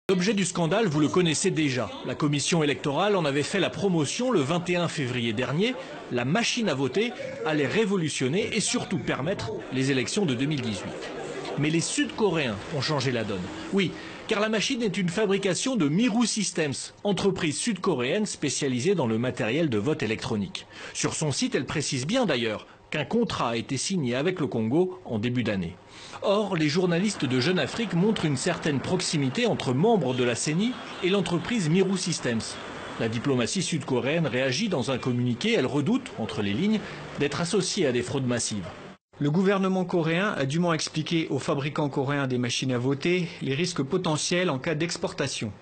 L'objet du scandale, vous le connaissez déjà. La commission électorale en avait fait la promotion le 21 février dernier. La machine à voter allait révolutionner et surtout permettre les élections de 2018. Mais les Sud-Coréens ont changé la donne. Oui, car la machine est une fabrication de Miru Systems, entreprise sud-coréenne spécialisée dans le matériel de vote électronique. Sur son site, elle précise bien d'ailleurs qu'un contrat a été signé avec le Congo en début d'année. Or, les journalistes de Jeune Afrique montrent une certaine proximité entre membres de la CENI et l'entreprise Miru Systems. La diplomatie sud-coréenne réagit dans un communiqué. Elle redoute, entre les lignes, d'être associée à des fraudes massives. Le gouvernement coréen a dûment expliqué aux fabricants coréens des machines à voter les risques potentiels en cas d'exportation.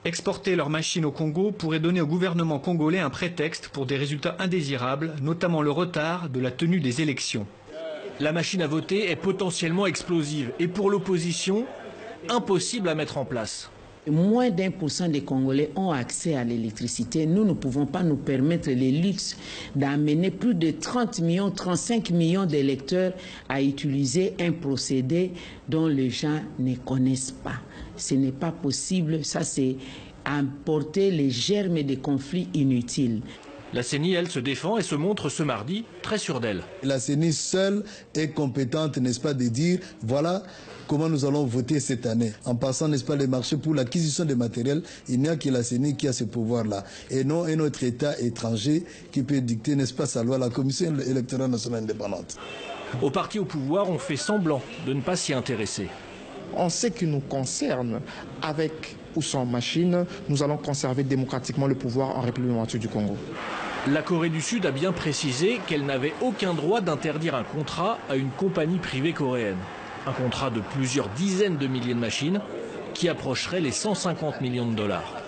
Exporter leurs machines au Congo pourrait donner au gouvernement congolais un prétexte pour des résultats indésirables, notamment le retard de la tenue des élections. La machine à voter est potentiellement explosive et pour l'opposition, impossible à mettre en place. Moins d'1% des Congolais ont accès à l'électricité. Nous ne pouvons pas nous permettre le luxe d'amener plus de 30 millions, 35 millions d'électeurs à utiliser un procédé dont les gens ne connaissent pas. Ce n'est pas possible. Ça, c'est apporter les germes des conflits inutiles. La CENI, elle, se défend et se montre ce mardi très sûre d'elle. La CENI seule est compétente, n'est-ce pas, de dire voilà comment nous allons voter cette année. En passant, n'est-ce pas, les marchés pour l'acquisition des matériels, il n'y a que la CENI qui a ce pouvoir-là. Et non un autre État étranger qui peut dicter, n'est-ce pas, sa loi, la Commission électorale nationale indépendante. Au parti au pouvoir, on fait semblant de ne pas s'y intéresser. En ce qui nous concerne, avec ou sans machine, nous allons conserver démocratiquement le pouvoir en République démocratique du Congo. La Corée du Sud a bien précisé qu'elle n'avait aucun droit d'interdire un contrat à une compagnie privée coréenne. Un contrat de plusieurs dizaines de milliers de machines qui approcherait les 150 millions de dollars.